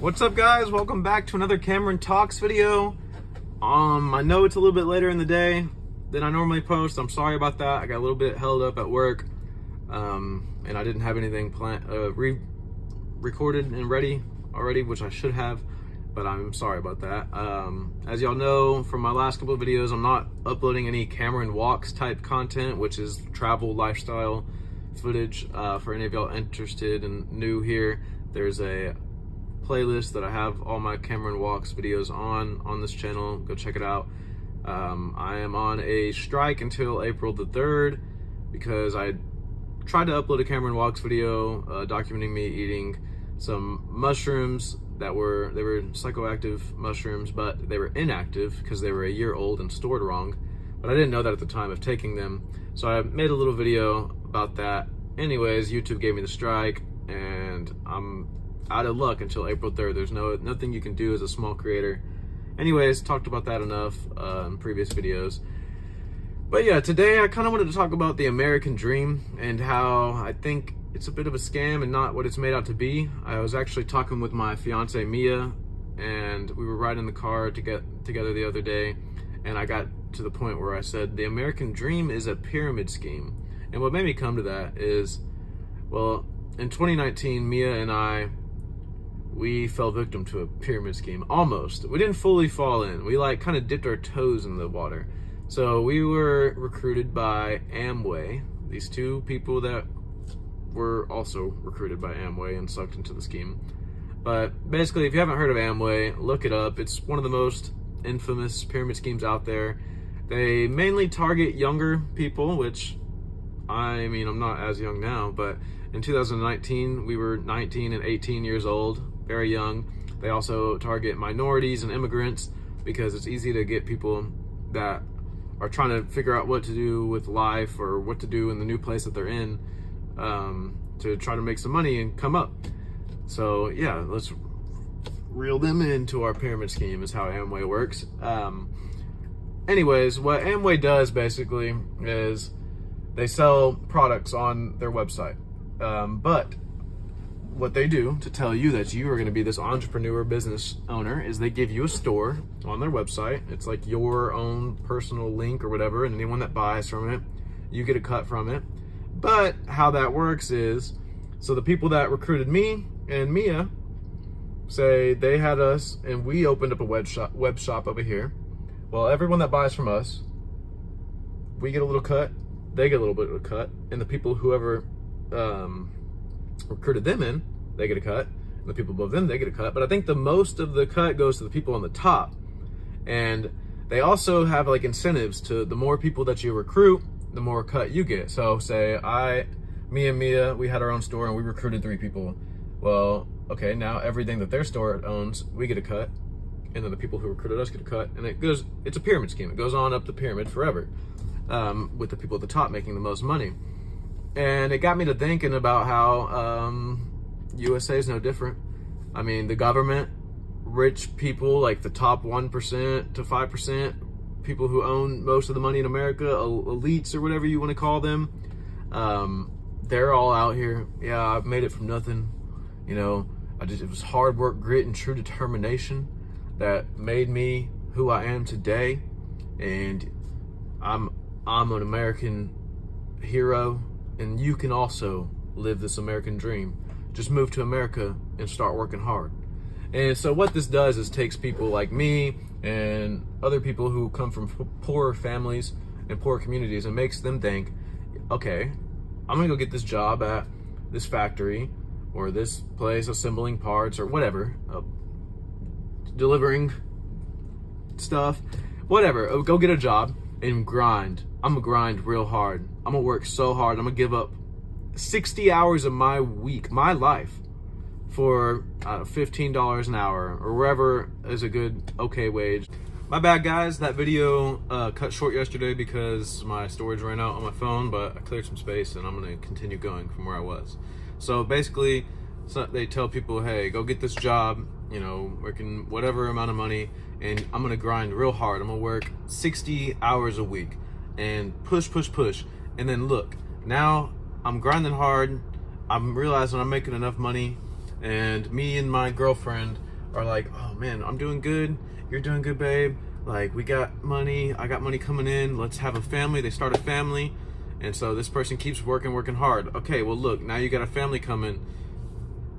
What's up, guys? Welcome back to another Kamryn Talks video. I know it's a little bit later in the day than I normally post. I'm sorry about that. I got a little bit held up at work, and I didn't have anything recorded and ready already, which I should have, but I'm sorry about that. As y'all know from my last couple of videos, I'm not uploading any Kamryn Walks type content, which is travel lifestyle footage. For any of y'all interested and new here, there's a playlist that I have all my Kamryn Walks videos on this channel. Go check it out. I am on a strike until April the 3rd because I tried to upload a Kamryn Walks video documenting me eating some mushrooms they were psychoactive mushrooms, but they were inactive because they were a year old and stored wrong. But I didn't know that at the time of taking them, so I made a little video about that. Anyways, YouTube gave me the strike, and I'm out of luck until April 3rd. There's nothing you can do as a small creator. Anyways, talked about that enough in previous videos. But yeah, today I kind of wanted to talk about the American dream and how I think it's a bit of a scam and not what it's made out to be. I was actually talking with my fiance Mia, and we were riding in the car to get together the other day, and I got to the point where I said the American dream is a pyramid scheme. And what made me come to that is, well, in 2019, Mia and we fell victim to a pyramid scheme. Almost. We didn't fully fall in. We kind of dipped our toes in the water. So we were recruited by Amway, these two people that were also recruited by Amway and sucked into the scheme. But basically, if you haven't heard of Amway, look it up. It's one of the most infamous pyramid schemes out there. They mainly target younger people, which, I mean, I'm not as young now, but in 2019, we were 19 and 18 years old, very young. They also target minorities and immigrants because it's easy to get people that are trying to figure out what to do with life or what to do in the new place that they're in, to try to make some money and come up. So yeah, let's reel them into our pyramid scheme is how Amway works. Anyways, what Amway does basically is they sell products on their website. But what they do to tell you that you are going to be this entrepreneur business owner is they give you a store on their website. It's like your own personal link or whatever, and anyone that buys from it, you get a cut from it. But how that works is, so the people that recruited me and Mia, say they had us and we opened up a web shop over here. Well, everyone that buys from us, we get a little cut, they get a little bit of a cut, and the people whoever recruited them in, they get a cut, and the people above them, they get a cut. But I think the most of the cut goes to the people on the top. And they also have incentives to the more people that you recruit, the more cut you get. So say me and Mia, we had our own store and we recruited 3 people. Well, okay, now everything that their store owns, we get a cut, and then the people who recruited us get a cut, and it's a pyramid scheme. It goes on up the pyramid forever, with the people at the top making the most money. And it got me to thinking about how USA is no different. I mean, the government, rich people, like the top 1% to 5%, people who own most of the money in America, elites or whatever you want to call them, they're all out here. Yeah, I've made it from nothing. You know, it was hard work, grit, and true determination that made me who I am today. And I'm an American hero, and you can also live this American dream. Just move to America and start working hard. And so what this does is takes people like me and other people who come from poor families and poor communities and makes them think, okay, I'm gonna go get this job at this factory or this place assembling parts or whatever, delivering stuff, whatever. Go get a job and grind. I'm gonna grind real hard. I'm gonna work so hard. I'm gonna give up 60 hours of my week, my life, for $15 an hour or wherever is a good, okay wage. My bad, guys. That video cut short yesterday because my storage ran out on my phone, but I cleared some space and I'm gonna continue going from where I was. So basically, they tell people, hey, go get this job, you know, working whatever amount of money, and I'm gonna grind real hard. I'm gonna work 60 hours a week and push. And then look, now I'm grinding hard. I'm realizing I'm making enough money, and me and my girlfriend are like, oh man, I'm doing good, you're doing good, babe. Like, we got money, I got money coming in, let's have a family. They start a family, and so this person keeps working hard. Okay, well look, now you got a family coming.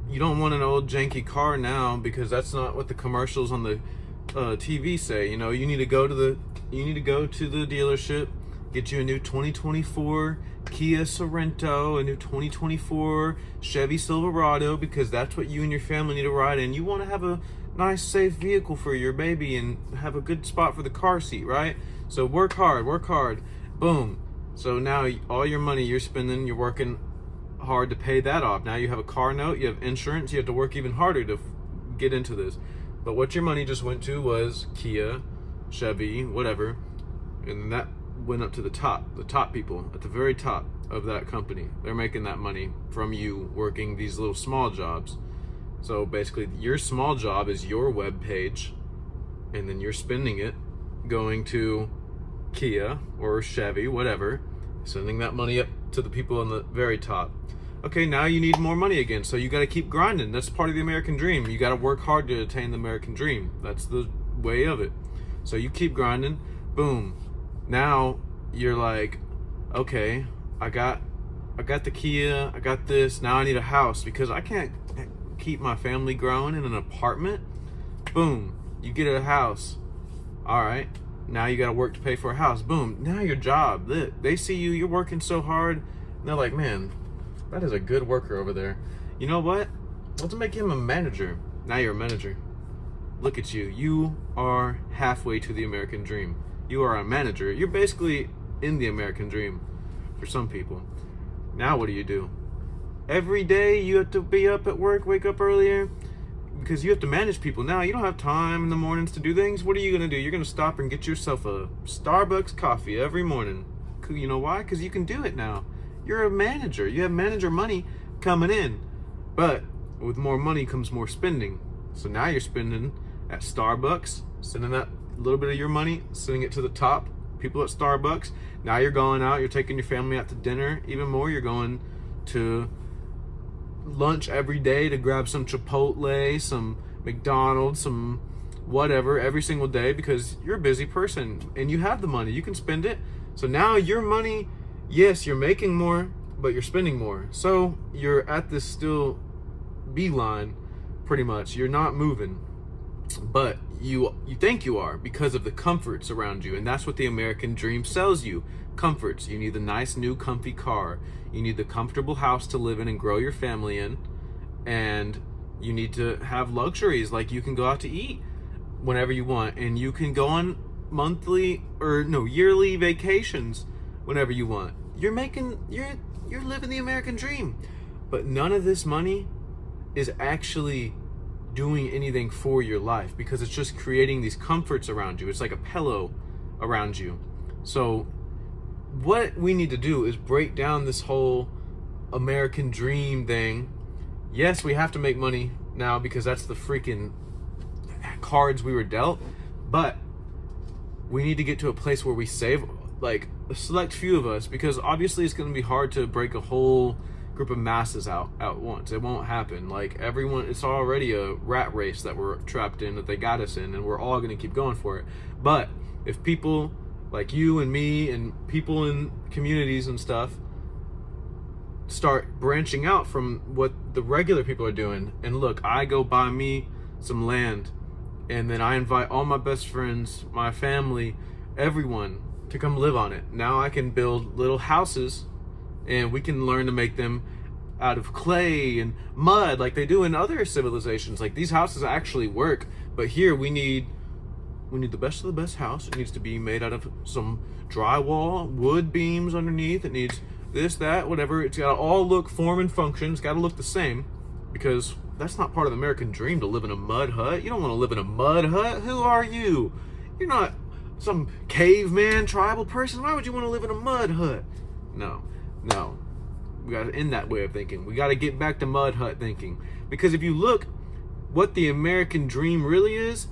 You don't want an old janky car now, because that's not what the commercials on the TV say. You know, you need to go to the dealership, get you a new 2024 Kia Sorento, a new 2024 Chevy Silverado, because that's what you and your family need to ride in. You want to have a nice, safe vehicle for your baby and have a good spot for the car seat, right? So work hard, boom. So now all your money you're spending, you're working hard to pay that off. Now you have a car note, you have insurance, you have to work even harder to get into this. But what your money just went to was Kia, Chevy, whatever, and that went up to the top people at the very top of that company. They're making that money from you working these little small jobs. So basically your small job is your web page, and then you're spending it going to Kia or Chevy, whatever, sending that money up to the people on the very top. Okay, now you need more money again, so you got to keep grinding. That's part of the American dream. You got to work hard to attain the American dream. That's the way of it. So you keep grinding, boom. Now you're like, okay, I got the Kia, I got this. Now I need a house because I can't keep my family growing in an apartment. Boom, you get a house. All right, now you got to work to pay for a house. Boom, now your job, they see you, you're working so hard, and they're like, man, that is a good worker over there. You know what? Let's make him a manager. Now you're a manager. Look at you. You are halfway to the American dream. You are a manager. You're basically in the American dream for some people. Now what do? Every day you have to be up at work, wake up earlier, because you have to manage people. Now you don't have time in the mornings to do things. What are you going to do? You're going to stop and get yourself a Starbucks coffee every morning. You know why? Because you can do it now. You're a manager. You have manager money coming in. But with more money comes more spending. So now you're spending at Starbucks, sending that little bit of your money, sending it to the top people at Starbucks. Now you're going out, you're taking your family out to dinner. Even more, you're going to lunch every day to grab some Chipotle, some McDonald's, some whatever every single day, because you're a busy person and you have the money. You can spend it. So now your money, yes, you're making more, but you're spending more. So you're at this still beeline, pretty much. You're not moving, but you think you are because of the comforts around you. And that's what the American dream sells you. Comforts. You need the nice new comfy car. You need the comfortable house to live in and grow your family in. And you need to have luxuries, like you can go out to eat whenever you want, and you can go on yearly vacations whenever you want. You're living the American dream. But none of this money is actually doing anything for your life, because it's just creating these comforts around you. It's like a pillow around you. So what we need to do is break down this whole American dream thing. Yes, we have to make money now because that's the freaking cards we were dealt, but we need to get to a place where we save, like, a select few of us, because obviously it's going to be hard to break a whole group of masses out at once. It won't happen. Like, everyone, it's already a rat race that we're trapped in, that they got us in, and we're all going to keep going for it. But if people like you and me and people in communities and stuff start branching out from what the regular people are doing, and look, I go buy me some land, and then I invite all my best friends, my family, everyone to come live on it. Now I can build little houses, and we can learn to make them out of clay and mud like they do in other civilizations. Like, these houses actually work, but here we need the best of the best house. It needs to be made out of some drywall, wood beams underneath. It needs this, that, whatever. It's got to all look, form, and function. It's got to look the same, because that's not part of the American dream to live in a mud hut. You don't want to live in a mud hut. Who are you? You're not some caveman tribal person. Why would you want to live in a mud hut? No. We got to end that way of thinking. We got to get back to mud hut thinking. Because if you look, what the American dream really is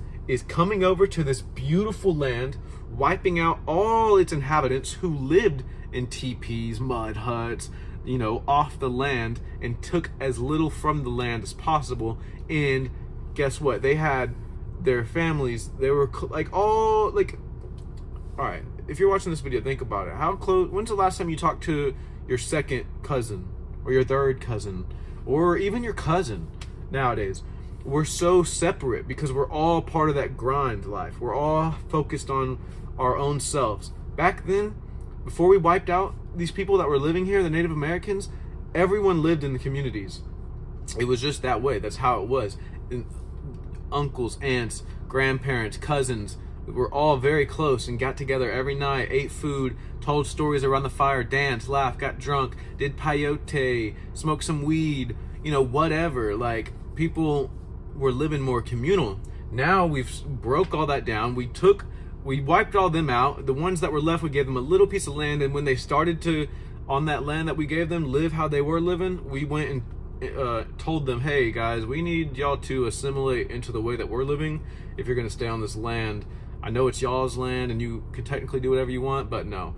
coming over to this beautiful land, wiping out all its inhabitants who lived in teepees, mud huts, off the land, and took as little from the land as possible, and guess what? They had their families. They were like all like, all right. If you're watching this video, think about it. How close? When's the last time you talked to your second cousin or your third cousin or even your cousin? Nowadays, we're so separate because we're all part of that grind life. We're all focused on our own selves. Back then, before we wiped out these people that were living here, the Native Americans, everyone lived in the communities. It was just that way. That's how it was. And uncles, aunts, grandparents, cousins, we were all very close and got together every night, ate food, told stories around the fire, danced, laughed, got drunk, did peyote, smoked some weed, you know, whatever. Like, people were living more communal. Now we've broke all that down. We wiped all them out. The ones that were left, we gave them a little piece of land, and when they started to, on that land that we gave them, live how they were living, we went and told them, hey guys, we need y'all to assimilate into the way that we're living if you're going to stay on this land. I know it's y'all's land and you can technically do whatever you want, but no,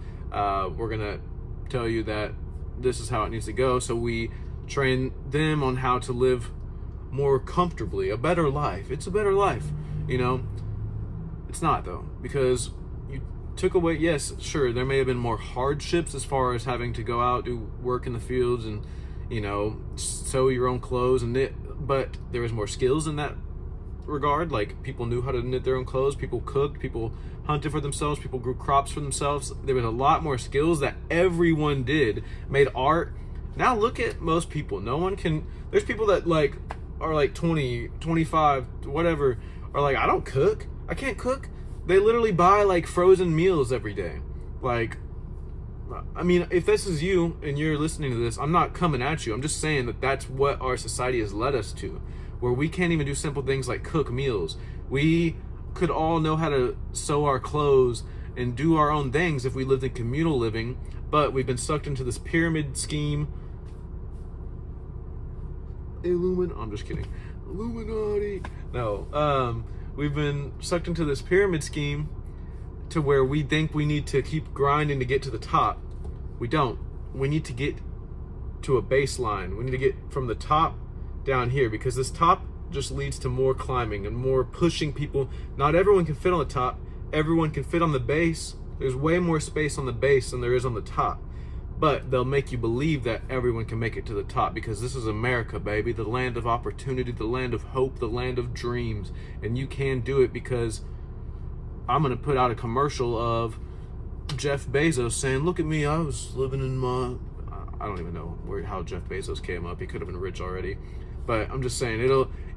we're going to tell you that this is how it needs to go. So we train them on how to live more comfortably, a better life. It's a better life, you know. It's not though, because you took away, yes, sure, there may have been more hardships as far as having to go out, do work in the fields and, you know, sew your own clothes and knit, but there was more skills in that regard. Like, people knew how to knit their own clothes, people cooked, people hunted for themselves, people grew crops for themselves. There was a lot more skills that everyone did, made art. Now look at most people. No one can, there's people that like are like 20, 25, whatever, are like, I don't cook, I can't cook. They literally buy like frozen meals every day. Like, I mean, if this is you and you're listening to this, I'm not coming at you. I'm just saying that that's what our society has led us to, where we can't even do simple things like cook meals. We could all know how to sew our clothes and do our own things if we lived in communal living, but we've been sucked into this pyramid scheme. I'm just kidding. Illuminati. No, we've been sucked into this pyramid scheme to where we think we need to keep grinding to get to the top. We don't. We need to get to a baseline. We need to get from the top down here, because this top just leads to more climbing and more pushing people. Not everyone can fit on the top. Everyone can fit on the base. There's way more space on the base than there is on the top. But they'll make you believe that everyone can make it to the top, because this is America, baby. The land of opportunity, the land of hope, the land of dreams. And you can do it, because I'm going to put out a commercial of Jeff Bezos saying, look at me, I was living in my, I don't even know how Jeff Bezos came up. He could have been rich already. But I'm just saying,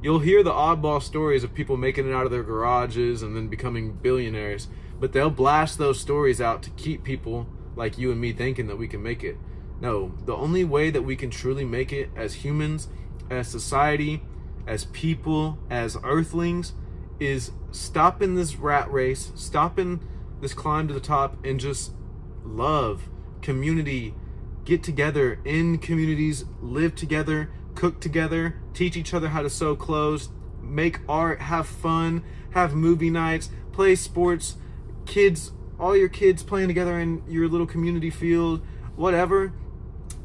you'll hear the oddball stories of people making it out of their garages and then becoming billionaires. But they'll blast those stories out to keep people like you and me thinking that we can make it. No, the only way that we can truly make it as humans, as society, as people, as earthlings, is stopping this rat race, stopping this climb to the top, and just love, community, get together in communities, live together, cook together, teach each other how to sew clothes, make art, have fun, have movie nights, play sports, kids, all your kids playing together in your little community field, whatever.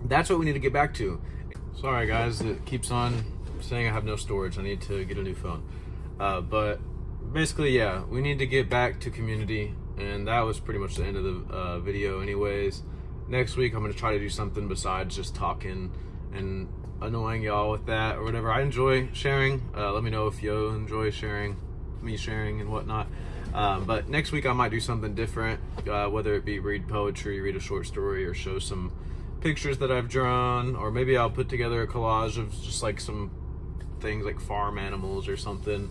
That's what we need to get back to. Sorry guys, it keeps on saying I have no storage. I need to get a new phone. But basically, yeah, we need to get back to community, and that was pretty much the end of the video anyways. Next week, I'm going to try to do something besides just talking and annoying y'all with that or whatever. I enjoy sharing. Let me know if you enjoy me sharing and whatnot. But next week I might do something different, whether it be read poetry, read a short story, or show some pictures that I've drawn, or maybe I'll put together a collage of just like some things like farm animals or something.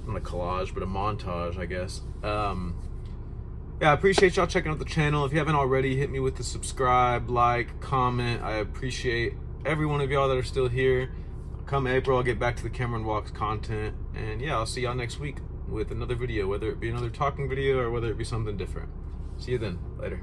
Not a collage, but a montage, I guess. Yeah, I appreciate y'all checking out the channel. If you haven't already, hit me with the subscribe, like, comment. I appreciate every one of y'all that are still here. Come April, I'll get back to the Kamryn Talks content, and yeah, I'll see y'all next week with another video, whether it be another talking video or whether it be something different. See you then. Later.